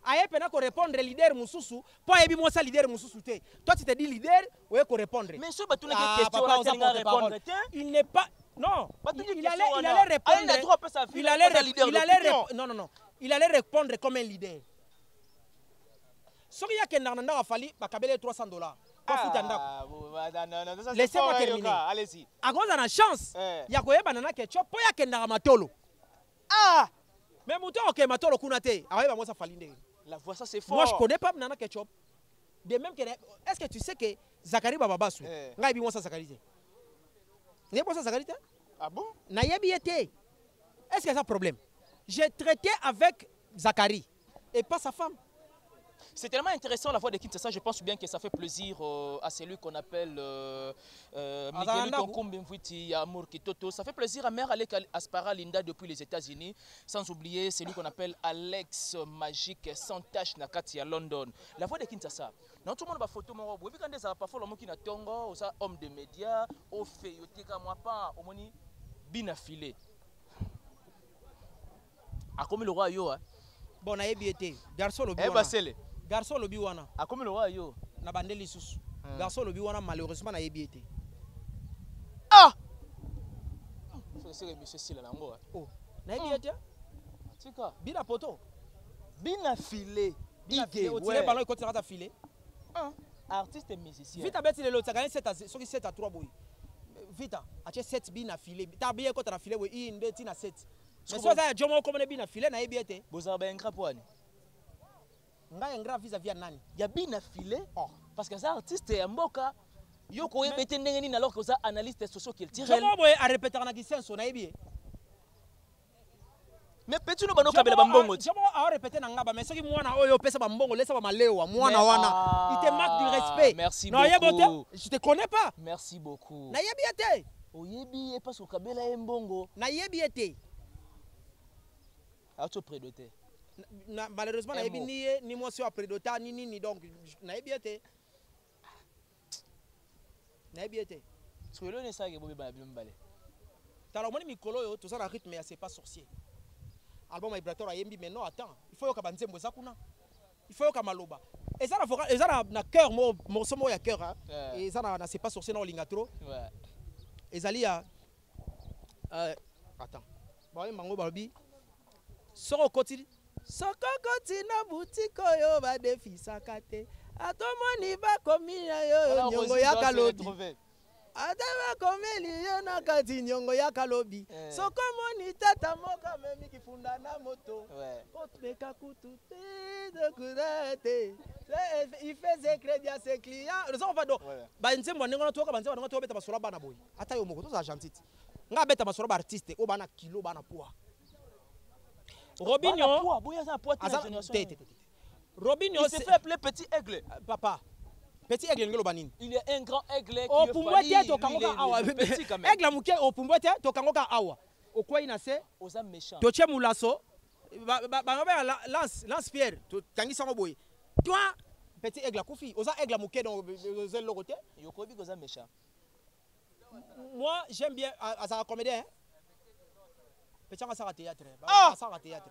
Aye pena ko répondre leader mususu. Pas ebi moi ça leader mususu te. Toi tu te dis leader ou ko répondre. Mais ce batou na question là répondre. Il n'est pas non. Il allait répondre. Non. Il allait répondre comme un leader. Si il y a quelqu'un qui a fallu, il y a $300. Laissez-moi terminer. Allez-y. À cause de la chance, il y a quelqu'un qui a ketchup, il y a quelqu'un qui a matolo. Mais mouton, ok, matolo kunate. La voix, ça c'est fort. Moi, je ne connais pas Nana Ketchup. De même que. Est-ce que tu sais que Zakari Bababasu, il y a Zachary. Il y a Zachary. Ah bon? Nayabi était. Est-ce qu'il y a un problème? J'ai traité avec Zachary et pas sa femme. C'est tellement intéressant la voix de Kinshasa, je pense bien que ça fait plaisir à celui qu'on appelle Miguel Tonkombe Mvouiti Amour Kitoto. Ça fait plaisir à Mère Alec Aspara Linda depuis les États-Unis. Sans oublier celui qu'on appelle Alex Magique sans tache Nakati à London. La voix de Kinshasa. Non, tout le monde a photo. Vous avez vu parfois l'homme qui n'a tongo, homme de médias, au fait, au moi pas, au moni, bien affilé. A comme le roi yo. Bon, na yebiete. Garçon le Garçon lobi wana. A comme le roi yo. Na bandeli susu. Garçon lobi wana malheureusement na yebiete. Ah! C'est monsieur Sila nango. Oh, na yebiete. Tika. Bina poto. Bina filé. Bige. O tire ballon et continue à filer. Artiste et musicien. Vita beti le lot, ça gagne 7 à 3 boy. Vita, a 7 bina filé. Ta bien quand na filé oui, une beti na 7. Mais so za jomo comme bina filé na yebiete. Bozaba engra poani. Nga engra vis-à-vis nani? Ya bina filé. Parce que ça artiste et mboka. Yo ko yebete ndenge nini alors que ça analyste socio-culturel. Jomo boy a répéter na kisenso na yebi. Mais petit no bano kabela bambongo. Jomo a répéter na ngaba mais soki mwana oyo pesa bambongo laisse ba malewa mwana wana. Il te manque du respect. Merci non, beaucoup. Je te connais pas. Merci beaucoup. Na yebi ete. Oyebi e parce que kabela mbongo. Na yebi ete. Auto prédoté. Malheureusement na yebi ni moi sur prédota ni donc na yebi ete. Na yebi ete. Parce que le ne sait que bobi ba bimbale. Tala moni mikolo yo to ça na rythme ya c'est pas sorcier. Album vibratoire ayembi mais non attends, il faut que banzembo za kuna. Il faut que maloba. Et ça na cœur morceau mo ya cœur hein. Et ça na c'est pas sorcier non linga trop. Ouais. Et zali ya attends. Bon mango balbi. Soko koti na boutique yo ba defisa kate. Atomoni ba komina yo nyongo ya kalobi. Adama komeli yo na kati nyongo ya kalobi. Soko moni tata moka memi kifunda na moto. Potbeka kutu te de kurate. Il faisait crédit à ses clients. Nous on va donc. Ba nzembo ndingo na toka banzembo ndingo to beta basura bana boy. Ata yo moko to za gentil. Nga beta basura ba artiste o bana kilo bana poa. Robinho, Robinho il s'est fait appeler Petit Aigle. Papa, Petit Aigle ngelo banini. Il est un grand aigle qui est fali. Aigle muke o pumbote to kangoka awa. O kwa ina se oza méchant. To che mulaso. Ba lance pierre to tangisa ngoboy. Toi Petit Aigle kufi, oza Aigle muke dans le logoté. Yokobi oza méchant. Moi, j'aime bien à comédien. Petit Aigle ça théâtre. Ça théâtre.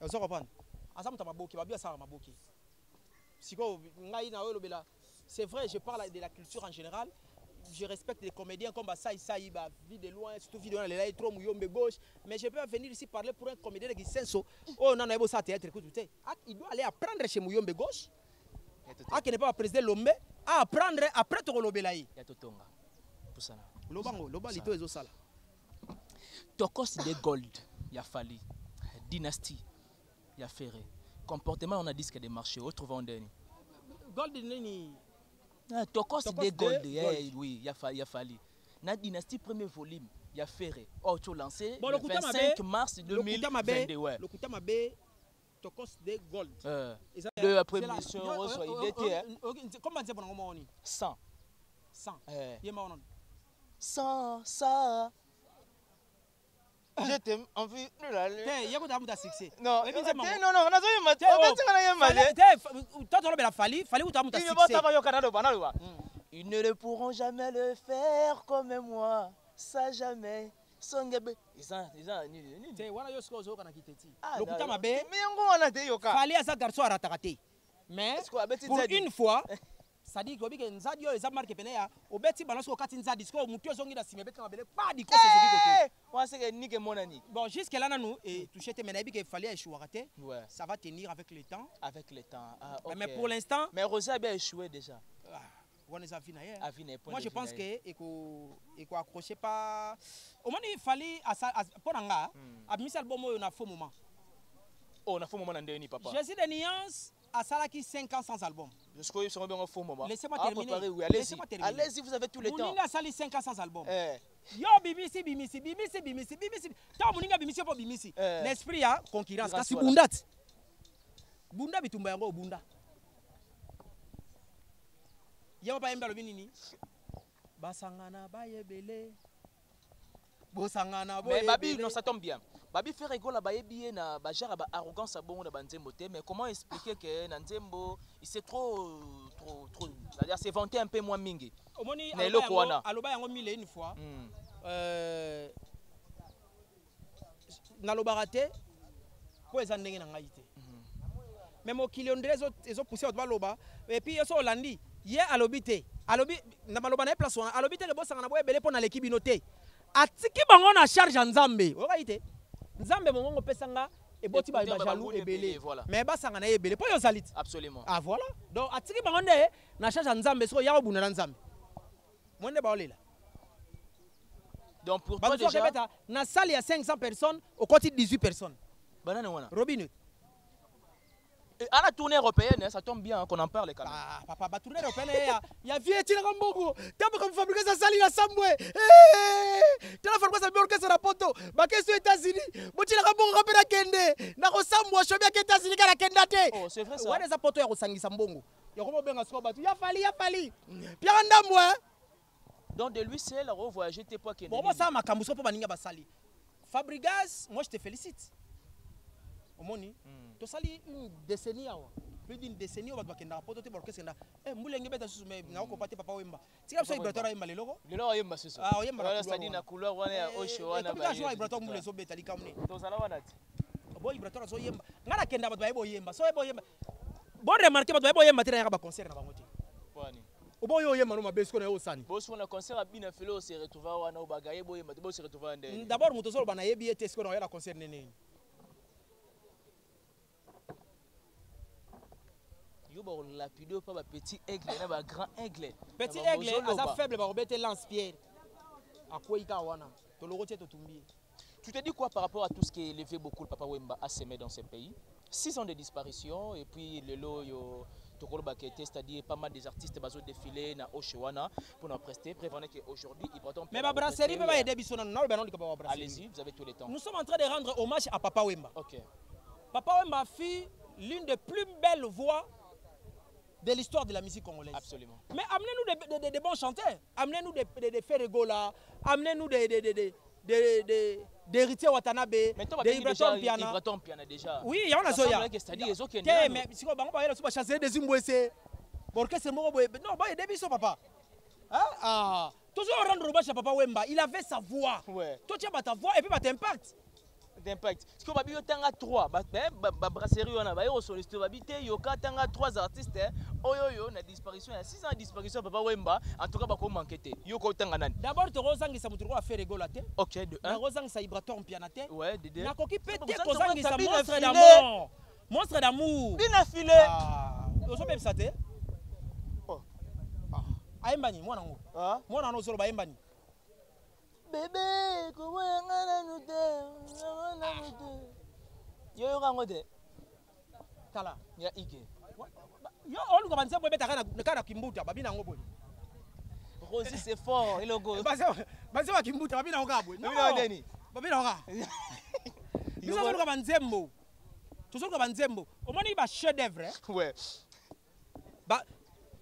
Vous comprenez? Azam maboki, babia ça maboki. C'est vrai, je parle de la culture en général. Je respecte les comédiens comme Saï Saïba, vie de loin, surtout vidéo dans les trop mouillombe gauche. Mais je peux venir ici parler pour un comédien qui senso. Oh non, non, ça théâtre, écoutez. Il doit aller apprendre chez mouillombe gauche. Qui n'est pas président Lombe, à apprendre après ton lobelaï. Yatotonga. Poussana. Lobango, lobalito ezo sala. Tokos de gold, ya fali. Dynastie, ya ferré. Comportement, on a dit que des marchés. Autre vendeur. Gold nini. Tokos de gold, oui, ya fali. Na dynastie premier volume, ya ferré. Oh, tu as lancé le 25 mars 2022. Le Koutama B, Tokos de gold. De la première mission, il était. Comment c'est pour nous 100. 100. 100. Je t'aime envie de la lune. Il y a quoi de succès? Non, non, ils ne le pourront jamais le faire comme moi. Ça jamais. Mais pour une fois, ça dit que Nzadi est marqué pénéa au beti balance au katin Nzadi ko mutu zongi da simebe kan bele pas di ko c'est moi c'est que nique mon ami bon jusque là nous et toucher tes menabi qu'il fallait échouer ça va tenir avec le temps mais pour l'instant mais Rosa a bien échoué déjà moi je pense que il faut accrocher pas au moment il fallait pour nga a mis album on a faux moment on a faux moment ndeni papa Jésus de Nuance a salaki 5 ans sans album Laissez-moi terminer. Oui, allez-y. Allez-y, vous avez tout le temps. Mouninga a sali 5 ans sans album. Yo bimisi. Ta Mouninga bimisi po bimisi. L'esprit a concurrence. Kasi bundat. Bunda bitumba yango bunda. Yo ba yemba lobi nini? Basangana bayebele. Bosangana boye. Mais Babi, non, ça tombe bien. Babi fait rigoler bayebi na bajara ba arrogance bon na banzembo te, mais comment expliquer que Nanzembo il s'est trop c'est-à-dire c'est vanté un peu moins mingi. Omoni aloba yango mille une fois. Na lobarate po ezandenge na ngai te. Mais mokili ondre ezo pousser au loba et puis eso olandi ye alobite. Alobi na maloba na place wana alobite le bosanga na boye bele po na l'équipe noté. Atiki bango na charge nzambe. Okaite. Nzambe mongo pesanga et boti ba jalou ebele. Mais basanga na ebele po yo salit. Absolument. Ah voilà. Donc atiki bango nde na charge nzambe so ya obuna na nzambe. Mwende ba olela. Donc pour toi déjà na salle il y a 500 personnes au côté de 18 personnes. Banane wana. Robin. À la tournée européenne, ça tombe bien qu'on en parle quand même. Ah, papa, la tournée européenne, il y a Vietnam Rambogo. Tu as comme fabriquer ça sali la Sambwe. Tu as fabriqué ça bien orchestre la poto. Ba question États-Unis. Boti la Rambogo rapela kende. Na ko Sambwe shobia ke États-Unis kala kendate. Oh, c'est vrai ça. Ouais, les poto ya ko sangisa mbongo. Ya ko benga so batu. Ya fali. Pierre Ndamwe. Donc de lui c'est la revoyager tes poids kende. Bon, ça makambo so po baninga basali. Fabregas, moi je te félicite. Omoni. To sali une décennie awa. Plus d'une décennie on va bakenda poto te borke senda. Mbulenge beta susu me na ko pate papa wemba. Tika so Ibrator yemba leloko. Lelo yemba susu. Ah yemba. Wala sadi na couloir wana ya osho wana ba. Comme ça Ibrator mbule so beta likamne. To sala wana ti. Bo Ibrator so yemba. Ngala kenda bato bayebo yemba. So yebo yemba. Bon remarquer bato bayebo yemba tena ya ba concert na bango ti. Wani. Obo yo yemba no mabesko na yo sani. Bo so na concert a bina felo se retrouver wana o bagaye bo yemba bo se retrouver ndé. D'abord muto so bana yebi ete sko na ya concert nene. La vidéo pas petit aigle, na grand aigle. Petit aigle, asa faible ba robete lance-pierre. Akoika wana. To lo rotie to tumbi. Tu te dis quoi par rapport à tout ce qui est élevé beaucoup le Papa Wemba a semé dans ce pays? 6 ans de disparition et puis le loyo Tokoloba qui était, c'est-à-dire pas mal des artistes baso défilé na Oshewana pour nous prester. Prévenez qu'aujourd'hui ils pourront. Mais ma brasserie peut pas aider bisona non ben non pas brasserie. Allez-y, vous avez tout le temps. Nous sommes en train de rendre hommage à Papa Wemba. OK. Papa Wemba fut l'une des plus belles voix de l'histoire de la musique congolaise. Absolument. Mais amenez-nous des bons chanteurs. Amenez-nous des Ferregola. Amenez-nous des héritiers Watanabe. Des Ibraton Piana déjà. Oui, il y en a Zoya. C'est-à-dire les autres qui mais si on va chanter des Zimbouessé. Orchestre Moroboé. Non, bah il y a des papa. Ah, toujours rendre hommage à Papa Wemba. Il avait sa voix. Ouais. Toi tu as ta voix et puis ta impact. D'impact. Ce qu'on va dire tanga 3 brasserie on a ba yo soliste ba bité yo ka tanga 3 artistes oyo na disparition ya 6 ans de disparition Papa Wemba en tout cas ba ko manquer yo ko tanga nani. D'abord to rozangisa mutu ko affaire regolate. OK de 1. Na rozangisa Ibraton piano te. Ouais de 2. Na koki pété kozangisa monstre d'amour. Monstre d'amour. Bina filé. Ah, oso beb sate. Oh. Ah, ayembani mwana ngo. Ah, mwana no solo ba ayembani. Bébé, comment on a yo yo kango de tala ya ike yo olu ko banze bobe takana kana kimbuta babina ngobo Rosi c'est fort il logo banze wa kimbuta babina ngabwe babina ndeni babina nga yo solo ko banzembo toujours ko banzembo omoni ba chef d'œuvre ouais ba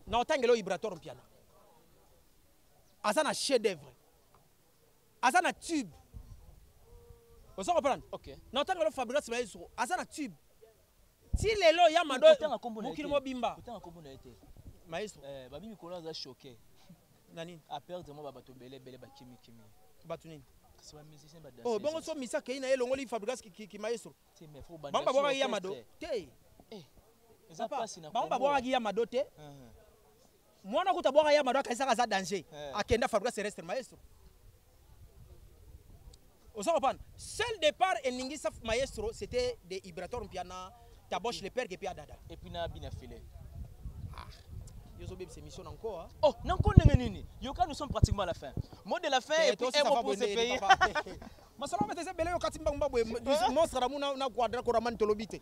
na otangelo Ibrator piano azana chef d'œuvre azana tube. Vous comprenez? OK. N'entend que le Fabregas maestro, azana tube. Si les lo ya mado, mukiri mo bimba. Putain kombo na été. Maestro. Babi Mikolo a choqué. Nani? A perdre mo bato belé ba kimi. Batu nini? C'est un musicien ba danser. Oh, bongo so misa ke ina elongoli Fabregas ki maestro. Ti mais faut banda. Bamba boka ya mado. Te. Ça passe na. Bamba boka ya mado te. Mwana kuta boka ya mado akaisaka za danger. Akenda Fabregas reste maestro. Seul départ et Ningisa Maestro, c'était des Ibrator Mpiana, Taboche le père et puis Adada. Et puis na bina filé. c'est mission encore. Oh, non, Yoka, nous sommes pratiquement à la fin. Mot de la fin et puis un mot pour ce pays. Masala metese bele yo katimba mbabwe monstre na muna na quadra ko ramani tolobite.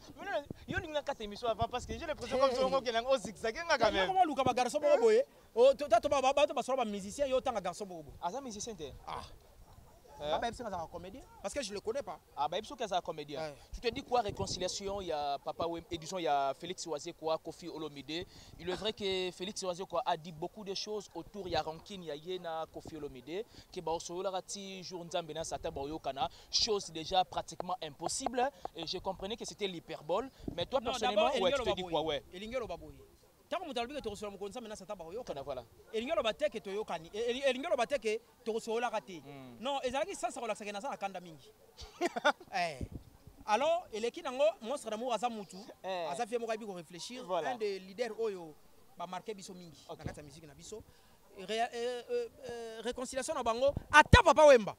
Yo ninga kata émission avant parce que j'ai l'impression comme ça on kelanga au zigzag nga même. Comment luka ba garçon bo boye. O to ba basolo ba musicien yo tanga garçon bo. Ah ça musicien t'es. Ah. Bah c'est un comédien parce que je le connais pas. Ah bah c'est un comédien. Tu te dis quoi réconciliation, il y a Papa Wemba et disons il y a Félix Oisé quoi, Kofi Olomide. Il est vrai que Félix Oisé quoi a dit beaucoup de choses autour, il y a rancune, il y a yena Kofi Olomide qui ba osola rati jour nzambe na sata ba yokana, chose déjà pratiquement impossible et je comprenais que c'était l'hyperbole mais toi personnellement ouais tu te dis quoi ouais. Elingelo baboye. Tant que tu as reçu le konsa maintenant sata ba yokana voilà. Elingelo bateke to yokani. Elingelo bateke to osola rati. Non, ezalaki sans se relaxer na kanda mingi. Alors, eleki nango monstre d'amour aza mutu, aza fie mo ka bi ko réfléchir, un des leaders oyo ba marqué biso mingi na kata musique na biso. Réconciliation na bango ata Papa Wemba.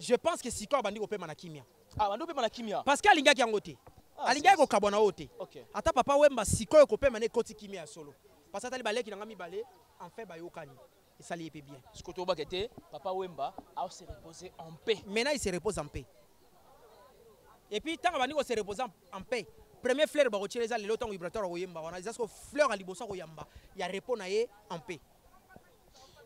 Je pense que siko bandi ko pema na kimia. Ah, bandi ko pema na kimia. Parce que alingaki yango te. Alingaki ko kabona ote. Ata Papa Wemba siko ko pema na koti kimia solo. Parce que tali baleki na ngami balé en fait ba yokani. Et ça lui est bien. Ce que tu as dit, Papa Wemba a se reposé en paix. Maintenant, il se repose en paix. Et puis, tant qu'il se repose en paix, premier fleur, il y a le temps vibratoire au Yemba. Il y a des fleurs à l'Ibosa au Yamba. Il y a repos en paix.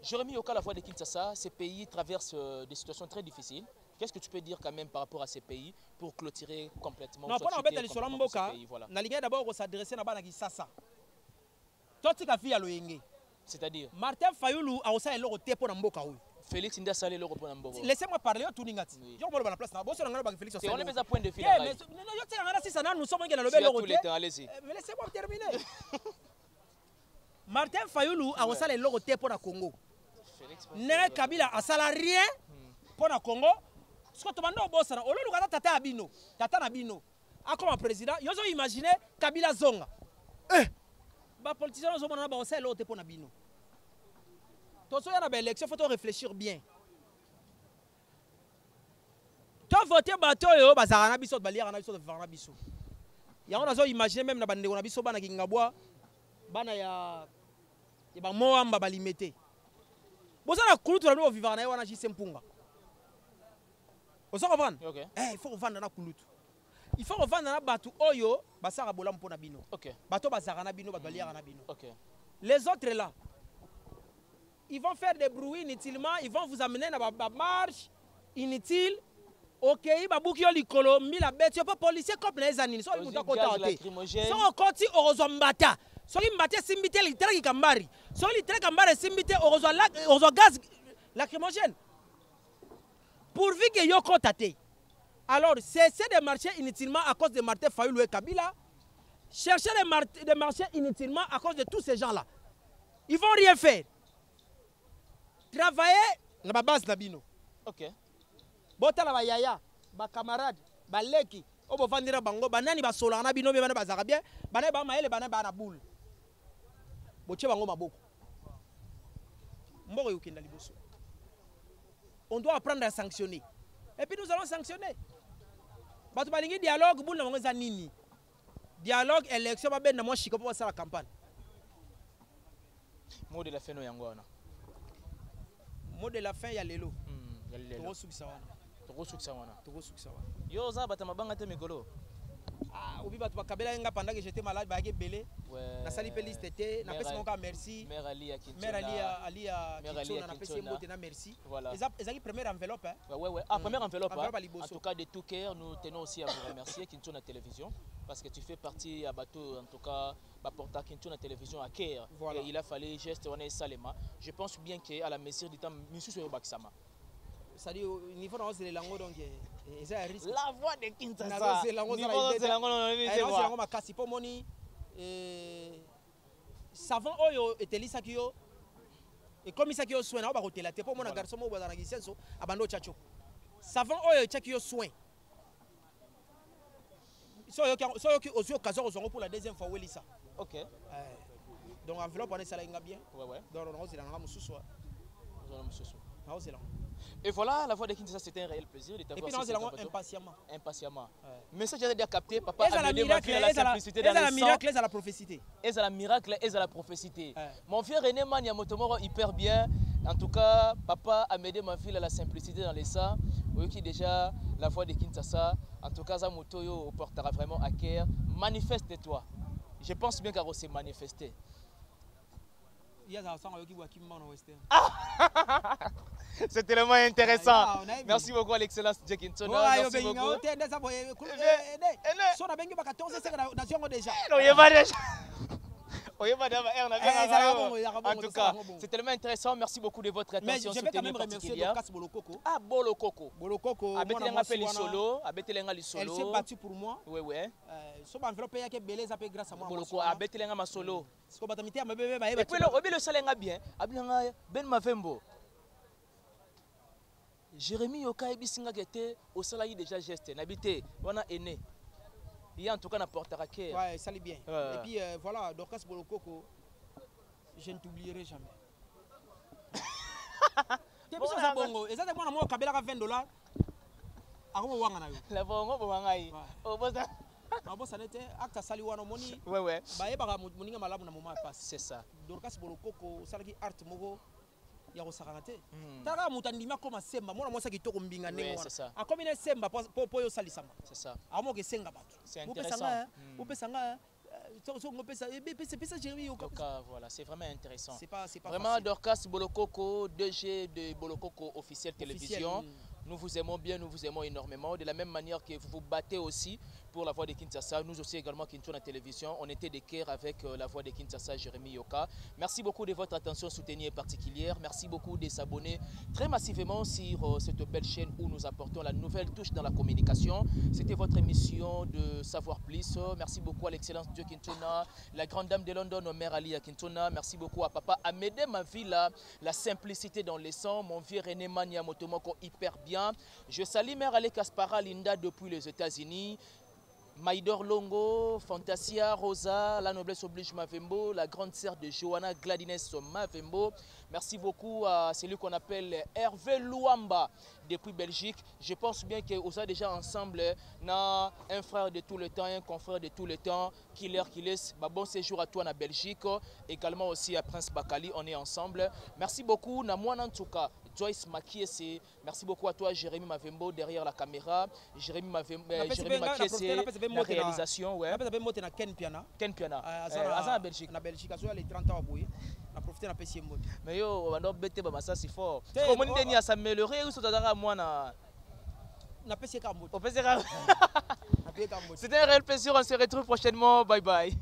Jérémy Yoka, la voix de Kinshasa, ces pays traversent des situations très difficiles. Qu'est-ce que tu peux dire quand même par rapport à ces pays pour clôturer complètement ce pays? Voilà. D'abord s'adresser à Kinshasa. Toi, tu as fait à l'Oyenge. C'est-à-dire Martin Fayoulou a aussi un logoté pour Mboka. Félix Nda Salé le reprenant Mboka. Laissez-moi parler au Touningati. Je vais la place. Félix. On est mis à point de fil. Nous sommes dans le logoté. Mais laissez-moi terminer. Martin Fayoulou a aussi un logoté pour le Congo. Nere Kabila a salarié pour le Congo. Ce que tu m'as dit au boss, au lieu de Tata Abino, Tata Nabino, a comme président, ils ont imaginé Kabila Zonga. Les politiciens ont aussi un logoté pour Nabino. Tout ça, il y a il faut réfléchir bien. Tu as voté bateau, tu as voté bateau, tu as voté bateau. Il y a des imaginé même dans les bateaux, tu as voté bateau, tu as voté bateau, limité. Vous avez voté bateau, tu as voté bateau, tu as voté bateau. Il faut vendre la couloute. Il faut vendre la bateau, oyo, basara bolam pour Nabino. Bateau basara Nabino, bateau Nabino. Les autres là. Ils vont faire des bruits inutilement, ils vont vous amener dans la marche inutile. Ok, ils vont boucler les colons, mis la bête, pas policier comme les années. Soit ils vont côté. Soit on continue au Rozombata. Soit ils m'attendent simbité les traits qui cambari. Soit les traits cambari simbité au gaz lacrymogène. Pourvu que yo contaté. Alors, cessez de marcher inutilement à cause de Martin Fayoulou et Kabila. Cherchez de marcher inutilement à cause de tous ces gens-là. Ils vont rien faire. Travailler dans la base Nabino. Ok. Bota la yaya, ba camarade, ba leki, obo vandira bango, banani ba sola Nabino be bana bazaka bien, bana ba maele bana ba na boule. Boche bango maboko. Mboko yokenda liboso. On doit apprendre à sanctionner. Et puis nous allons sanctionner. Batu balingi dialogue boule na bango za nini? Dialogue élection ba ben na moi chiko pour faire la campagne. Mot de la fin no yangwana. Mot de la fin, il y a l'élo. Yo za bata mabanga te migolo. Ah, obi batu bakabela nga pendant que j'étais malade, ba belé. Na sali pe liste té, na pesi monka merci. Mère Ali à Kinshasa. Mère Ali à Kinshasa, na pesi mbote na merci. Voilà. Ezaki première enveloppe hein. Ouais. Ah, première enveloppe. En tout cas de tout cœur, nous tenons aussi à vous remercier Kinshasa télévision parce que tu fais partie à bateau en tout cas porter Kinshasa télévision à Caire. Voilà. Et il a fallu geste on est Salema. Je pense bien que à la mesure du temps monsieur sur Baksama. C'est-à-dire au niveau de les langues donc la voix de Kinshasa. C'est langue makasi po moni savant oyo etelisa kiyo et comme ça kiyo soin na ba hôtel te po mona garçon mo bazana gisenso abando chacho savant oyo chakiyo soin so yo aussi occasion pour la deuxième fois welisa. OK. Donc enveloppe on est ça là bien. Ouais. Donc on a aussi la mususu. On a mususu. Ah c'est là. Et voilà, la voix de Kinshasa, c'était un réel plaisir de t'avoir. Et puis non, c'est la voix impatiemment. Impatiemment. Ouais. Mais ça, j'ai déjà capté, papa a Amédée m'a fait la simplicité dans le sang. la miracle, à la prophétie. Et à la miracle, et à la prophétie. Ouais. Mon vieux René Maniamotomoro, hyper bien. En tout cas, papa Amédée m'a fait la simplicité dans les sangs. Oui, qui déjà, la voix de Kinshasa. En tout cas, Zamotoyo portera vraiment à cœur. Manifeste-toi. Je pense bien qu'elle s'est manifestée. C'est tellement intéressant. Merci beaucoup à l'excellence Jack Kinson. Merci beaucoup. En tout cas, c'est tellement intéressant. Merci beaucoup de votre attention. Mais je vais quand même remercier Dorcas Bolokoko. Ah, Bolokoko. Bolokoko. Elle s'est battue pour moi. Oui, oui. So enveloppe ya ke beleza pe grâce à moi. Boloko abetelenga masolo. Siko batamiti ma bébé ba. Et puis le salenga bien. Abilanga Ben Mavembo. Jérémy Yoka ebisinga kete au salayi déjà geste. Nabité, wana aîné. Il y a en tout cas n'importe quel. Ouais, ça l'est bien. Et puis voilà, Dorcas Bolokoko, je ne t'oublierai jamais. Qu'est-ce que ça bongo? Et ça c'est moi kabela ka $20. Ako wanga na yo. La bongo wanga yi. Oh bosa. Ah bon ça n'était acte sali wana moni. Ouais ouais. Ba yeba moninga malamu na moment passe. C'est ça. Dorcas Bolokoko salaki art moko ya ko sakanate. Taka mutandima koma semba mona mosa kitoko mbinga ndenge wana. C'est ça. Akomi na semba po yo salisama. C'est ça. Amo ke senga batu. C'est intéressant. Voilà, c'est vraiment intéressant. C'est pas vraiment facile. Dorcas Bolokoko, 2G de Bolokoko officiel télévision. Nous vous aimons bien, nous vous aimons énormément. De la même manière que vous vous battez aussi pour la voix de Kinshasa, nous aussi également Kinshasa Télévision. On était de cœur avec la voix de Kinshasa, Jérémy Yoka. Merci beaucoup de votre attention soutenue et particulière. Merci beaucoup de s'abonner très massivement sur cette belle chaîne où nous apportons la nouvelle touche dans la communication. C'était votre émission de Savoir Plus. Merci beaucoup à l'excellence Dieu Kinshasa, la grande dame de London, Mère Ali à Kinshasa. Merci beaucoup à papa Amédée Mavila, la simplicité dans les sons. Mon vieux René Mania Motomoko, hyper bien. Je salue Mère Ale Kaspara Linda depuis les États-Unis. Maïdor Longo, Fantasia, Rosa, la noblesse oblige Mavembo, la grande sœur de Johanna Gladines Mavembo. Merci beaucoup à celui qu'on appelle Hervé Louamba depuis Belgique. Je pense bien qu'on soit déjà ensemble, un frère de tout le temps, un confrère de tout le temps, Killer Kiles. Bon séjour à toi en Belgique, également aussi à Prince Bakali, on est ensemble. Merci beaucoup, Namouan en tout cas. Joyce Makiese, merci beaucoup à toi Jérémy Mavembo derrière la caméra. Jérémy Makiese, la réalisation. Ouais. Ken Piana. Ken Piana. En Belgique. En Belgique, les 30 ans. On a profité de la PC. Mais yo, on a bêté, ça c'est fort. Comment on dit à s'améliorer ou à moi na PC. C'était un réel plaisir, on se retrouve prochainement. Bye bye.